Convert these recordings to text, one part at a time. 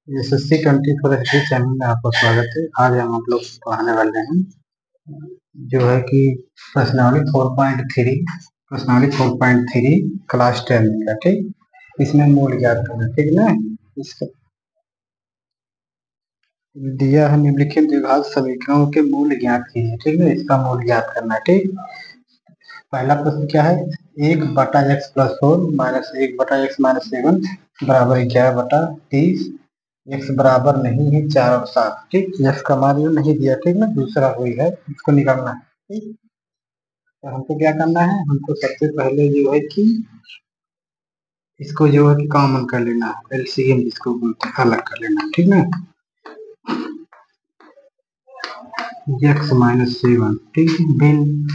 SSC 24 HD channel में आपका स्वागत है। आज हम लोग पढ़ाने वाले हैं जो है कि प्रश्नावली 4.3 क्लास 10 का, ठीक। इसमें मूल ज्ञात करना, ठीक ना। इसका दिया है निम्नलिखित द्विघात समीकरणों के मूल ज्ञात कीजिए, ठीक है। इसका मूल ज्ञात करना है, ठीक। पहला प्रश्न क्या है, 1/x+4 -1/x-7 बराबर 11/30। x बराबर नहीं है 4 और 7, ठीक। x का मान नहीं दिया, ठीक ना, दूसरा कोई है, इसको निकालना है, ठीक। तो हमको क्या करना है, हमको सबसे पहले जो है कि इसको जो है कि कॉमन कर लेना है, एलसीएम जिसको बोलते हैं, अलग कर लेना है, ठीक ना। x-7, ठीक। भिन्न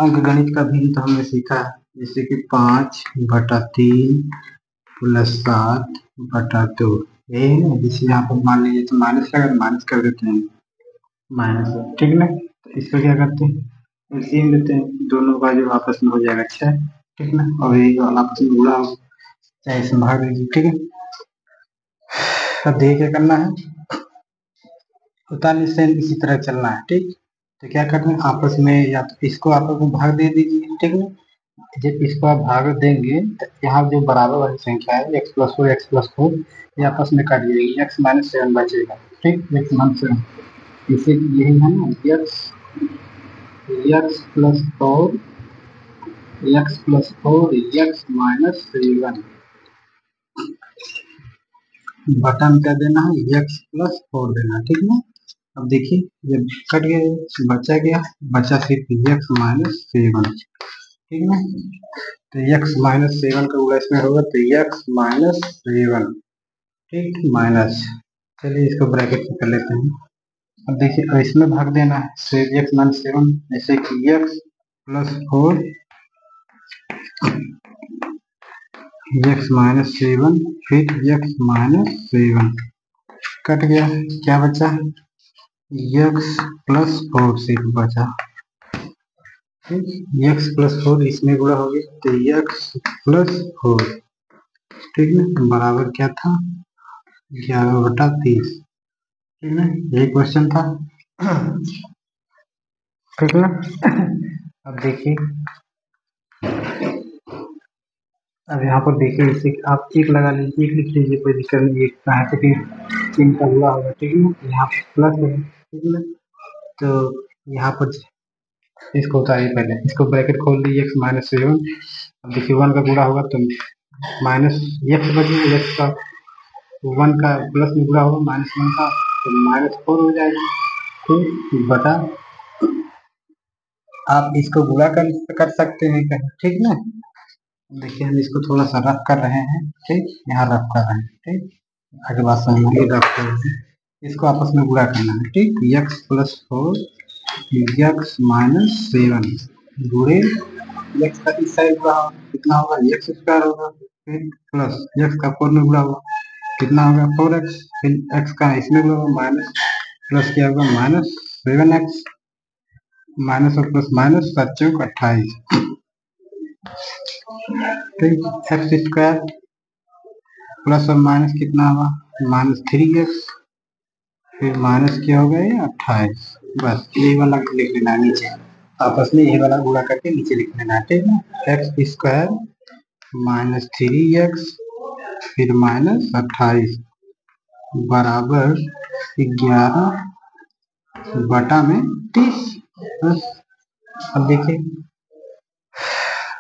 अंक गणित का भिन्न तो हमने सीखा है, जैसे कि 5/3 + 7/2, ये जिसे यहाँ पर मान लीजिए तो माइनस का माइनस कर देते हैं, माइनस, ठीक ना। तो इसको क्या करते हैं, एलसीएम लेते हैं, दोनों का जो आपस में हो जाएगा 6, ठीक ना। और ये आपस में गुणा हो, चाहे इसमें भाग लीजिए, ठीक है। अब देखिए क्या करना है, उतारने से इसी तरह चलना है, ठीक। तो क्या करना है, आपस में या तो इसको आपस में भाग दे दीजिए, ठीक ना। जब इसको आप भाग देंगे तो यहाँ जो बराबर वाली संख्या है x+4 ये आपस में काट जाएगी, x-7 बचेगा, ठीक। x-7 इसे यही है ना, x+4 x+4 बटन क्या देना है, x+4 देना, ठीक ना। अब देखिए ये कट गया, बचा गया, बचा सिर्फ x-7, ठीक ना। तो x-7 का गुणा इसमें होगा तो x-7, ठीक, माइनस। चलिए इसको ब्रैकेट में कर लेते हैं। अब देखिए इसमें भाग देना है, तो x-7 जैसे कि x+4 x-7 फिर x-7 कट गया, क्या बचा, x+4 सिर्फ बचा, ठीक। x+4 इसमें गुणा हो गया तो x+4, ठीक ना, बराबर क्या था, 11/30, ठीक ना। यही क्वेश्चन था, ठीक ना। अब देखिए, अब यहाँ पर देखिए, इसे आप एक लगा लीजिए, एक लिख लीजिए, कोई दिक्कत नहीं, एक कहाँ से फिर चिन्ह का हुआ होगा, ठीक है। यहाँ प्लस है, ठीक है। तो यहाँ पर इसको उतारिए, पहले इसको ब्रैकेट खोल दीजिए, x-7। अब देखिए 1 का गुणा होगा तो माइनस x बचेगा, x का 1 का प्लस में गुणा होगा -1 का तो -4 हो जाएगा, ठीक। बटा, आप इसको गुणा कर सकते हैं कहीं, ठीक ना। देखिए हम इसको थोड़ा सा रफ कर रहे हैं, ठीक, यहाँ रफ कर रहे हैं, ठीक। आगे बात समझिए, रफ कर रहे हैं, इसको आपस में गुणा करना है, ठीक। x+4 x-7 गुणे x का इस साइड गुणा कितना होगा, x² होगा, फिर प्लस x का 4 में गुणा होगा कितना होगा, 4x, फिर x का इसमें गुणा होगा माइनस, प्लस क्या होगा -7x, माइनस और प्लस माइनस 7×4 = 28, ठीक। x² प्लस और माइनस कितना होगा, -3x, फिर माइनस क्या हो गया, 28, बस ये वाला लिख लेना नीचे, आपस में ये वाला गुणा करके नीचे लिख लेना, ठीक है। x² -3x फिर -28 बराबर 11/30, बस। अब देखिए,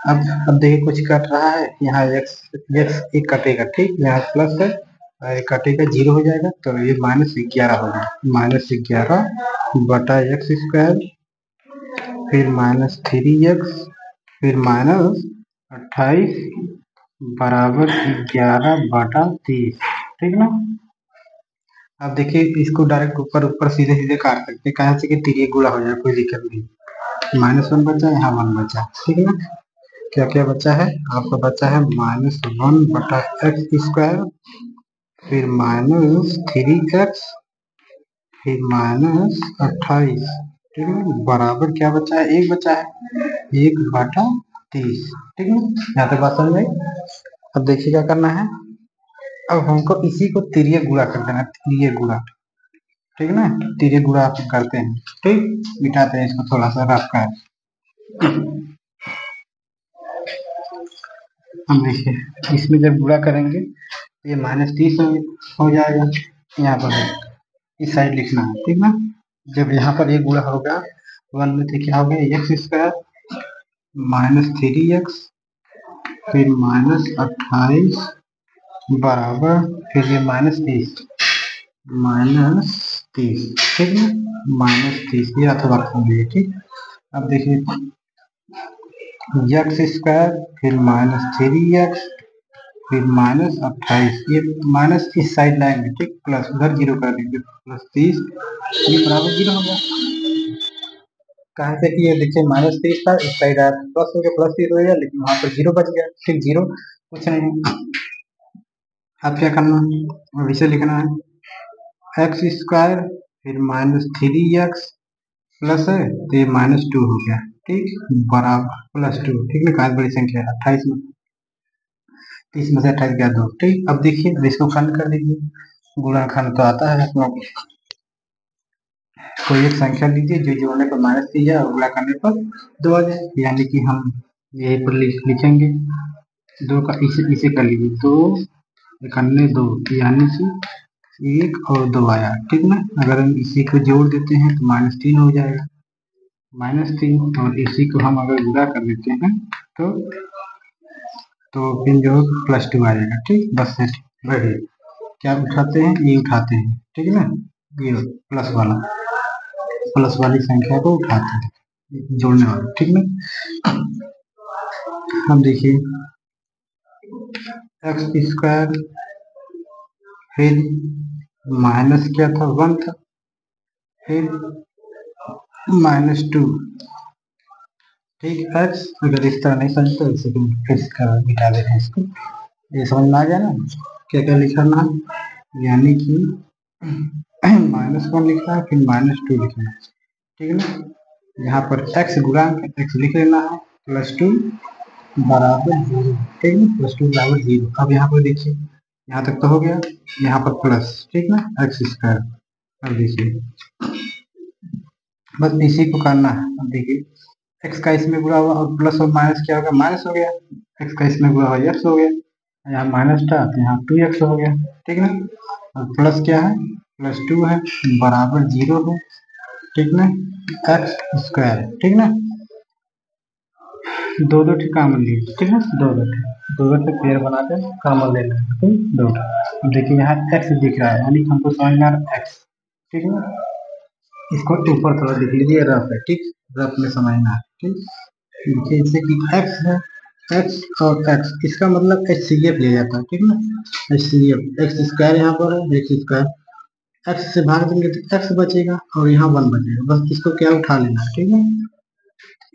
अब देखिए कुछ कट रहा है, यहाँ x एक कटेगा, ठीक, यहाँ प्लस है, कटेगा 0 हो जाएगा, तो ये -11 होगा, -11/x² फिर -3x फिर -28 बराबर 11/30, ठीक ना। अब देखिए इसको डायरेक्ट ऊपर ऊपर सीधे सीधे काट सकते हैं, कहाँ से कि तिर्यक गुणा हो जाए, कोई दिक्कत नहीं। -1 बचा, यहाँ 1 बचा, ठीक है ना। क्या क्या बचा है, आपका बचा है -1/x² फिर -3x फिर -28, ठीक है। बराबर क्या बचा है, 1 बचा है, 1/30, ठीक है। यहाँ तक बात समझ में आई। अब देखिए क्या करना है, अब हमको इसी को तिर्यक गुणा कर देना, तिर्यक गुणा, ठीक है ना, तिर्यक गुणा करते हैं, ठीक, मिटाते हैं इसको थोड़ा सा रफ का। हम देखिए इसमें जब गुणा करेंगे ये -30 हो जाएगा, यहाँ पर इस साइड लिखना है, ठीक ना। जब यहाँ पर ये गुणा होगा 1 में तो क्या हो गया x² -3x फिर -28 बराबर फिर ये -30 ठीक है, -30 ये अथवा रखेंगे, ठीक। अब देखिए x² फिर -3x फिर -28 ये माइनस इस साइड लाएंगे, ठीक, प्लस उधर 0 कर देंगे, +30 ये बराबर 0 होगा। कहाँ से कि ये देखिए -30 था, इस साइड आया प्लस हो गया, +30 हो गया, लेकिन वहां पर 0 बच गया, ठीक, 0 कुछ नहीं। अब क्या करना है, अब इसे लिखना है x² फिर -3x प्लस है तो ये -2 हो गया, ठीक, बराबर +2, ठीक है, काफी बड़ी संख्या है 28 में, 30 में से 28 गया 2, ठीक। अब देखिए इसको खंड कर दीजिए, गुणनखंड तो आता है अपना, कोई एक संख्या लीजिए जो जोड़ने पर -3 है और गुणा करने पर 2 आ जाए, यानी कि हम यहीं पर लिखेंगे 2 का, इसे कर लीजिए 2 इकन्ने 2 यानी कि 1 और 2 आया, ठीक ना। अगर हम इसी को जोड़ देते हैं तो -3 हो जाएगा, -3, और इसी को हम अगर गुणा कर देते हैं तो फिर जो +2 आ जाएगा, ठीक, बस बढ़िया। क्या उठाते हैं, ये उठाते हैं, ठीक है ना, ये प्लस वाली संख्या को उठाते हैं, जोड़ने वाले, ठीक ना। हम देखिए x² फिर माइनस क्या था 1 था, फिर -2, ठीक, x अगर इस तरह नहीं समझते इसे फिर मिटा देते हैं इसको, ये समझ में आ गया ना क्या क्या लिखना है, यानी कि -1 लिखना है फिर -2 लिखना है, ठीक है ना। यहाँ पर x गुणांक x लिख लेना है, +2 बराबर 0, ठीक है, +2 बराबर 0। अब यहाँ पर देखिए यहाँ तक तो हो गया, यहाँ पर प्लस, ठीक ना, x²। अब देखिए बस इसी को करना है। अब देखिए x का इसमें गुणा हुआ और प्लस और माइनस क्या होगा, माइनस हो गया, x का इसमें गुणा हुआ x हो गया, यहाँ माइनस था तो यहाँ 2x हो गया, ठीक ना। और प्लस क्या है, +2 है बराबर 0 है, ठीक ना, x², ठीक ना, दो कॉमन लीजिए, ठीक है, दो पेयर बनाकर कॉमन लेना है, ठीक, 2। अब देखिए यहाँ x दिख रहा है, यानी हमको समझ में आ रहा है x, ठीक है, इसको ऊपर थोड़ा लिख लीजिए, रफ है, ठीक, रफ में समझना है, ठीक। देखिए जैसे कि x है, x और x इसका मतलब HCF ले जाता है, ठीक ना, HCF x² यहाँ पर है, x², x से भाग देंगे तो x बचेगा और यहाँ 1 बचेगा, बस इसको क्या उठा लेना है, ठीक है,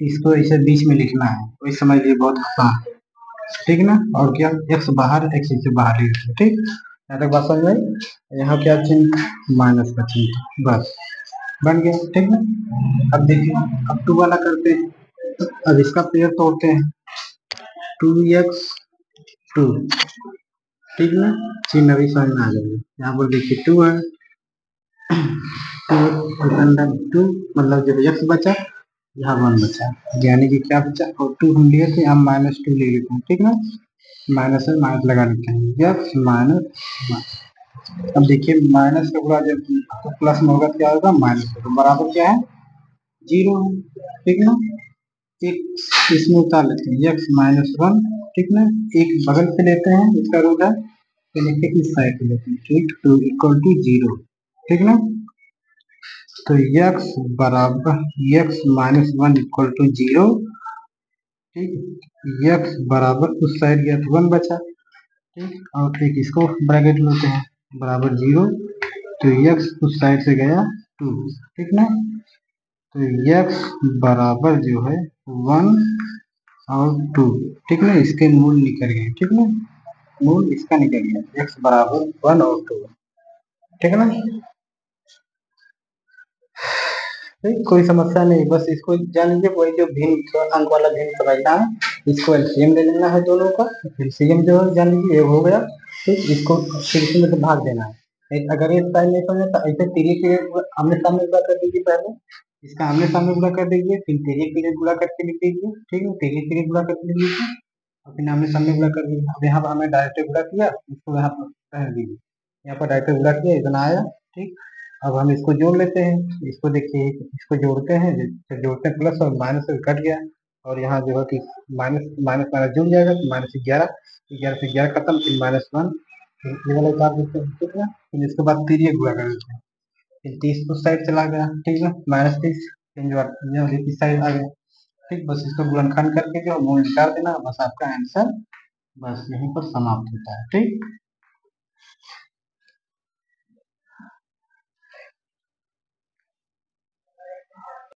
इसको इसे बीच में लिखना है, वही समझ लीजिए, बहुत आसान, ठीक ना। और क्या x बाहर, x इसे बाहर ले लेते, ठीक, यहाँ तक बात समझ में आई। यहाँ क्या चिन्ह, माइनस का चिन्ह, बस बन गया, ठीक ना। अब देखिए अब 2 वाला करते हैं, अब इसका पेयर तोड़ते हैं, 2x2, ठीक ना, चिन्ह अभी समझ में आ जाएगा। यहाँ पर देखिए 2 है, 2 मतलब जब x बचा यहाँ 1 बचा, यानी कि क्या बचा, और 2 हम लिए थे, हम -2 ले लेते हैं, ठीक ना, माइनस है माइनस लगा लेते हैं, x माइनस। अब देखिए माइनस का गुणा जब तो प्लस में होगा क्या होगा, माइनस होगा, बराबर क्या है 0 है, ठीक ना। एक इसमें उतार लेते हैं x-1, ठीक ना, एक बगल से लेते हैं इसका रूट है, तो लिखते इस साइड से लेते हैं, ठीक, तो इक्वल टू 0, ठीक ना। तो x बराबर x-1 इक्वल टू 0, ठीक, x बराबर उस साइड गया तो 1 बचा, ठीक, और एक इसको ब्रैकेट लेते हैं बराबर 0, तो x उस साइड से गया 2, ठीक ना, तो x बराबर जो है 1 और 2, ठीक ना, इसके मूल निकल गए, ठीक ना, मूल इसका निकल गया, x बराबर 1 और 2, ठीक है ना। ठीक, कोई समस्या नहीं, बस इसको जान लीजिए, वही जो भिन्न अंक वाला भिन्न समझना है, इसको एलसीएम ले लेना है दोनों का। एलसीएम जो है जान लीजिए ये हो गया। ठीक, इसको फिर इसमें से भाग देना है। अगर ये साइन नहीं समझे तो ऐसे तिर्यक तिर्यक आमने सामने गुणा कर दीजिए पहले, इसका आमने सामने गुणा कर दीजिए, फिर तिर्यक तिर्यक गुणा करके लिख दीजिए। ठीक है, तिर्यक तिर्यक गुणा करके लिख दीजिए और फिर आमने सामने गुणा कर दीजिए। अब यहाँ पर हमें डायरेक्ट गुणा किया, इसको यहाँ पर रख दीजिए, यहाँ पर डायरेक्ट गुणा किया, इतना आया। ठीक, अब हम इसको जोड़ लेते हैं। इसको देखिए, इसको जोड़ते हैं, जब जोड़ते हैं प्लस और माइनस से कट गया, और यहाँ जो है कि माइनस माइनस माइनस जुड़ जाएगा, तो -11, 11 से 11 खत्म, फिर -1, ये वाला उतार देते हैं। ठीक है, फिर इसके बाद तिर्यक गुणा कर देते हैं, फिर 30 उस साइड चला गया। ठीक है, -30 फिर जो है इस साइड आ गया। ठीक, बस इसको गुणनखंड करके जो मूल निकाल देना, बस आपका आंसर बस यहीं पर समाप्त होता है। ठीक।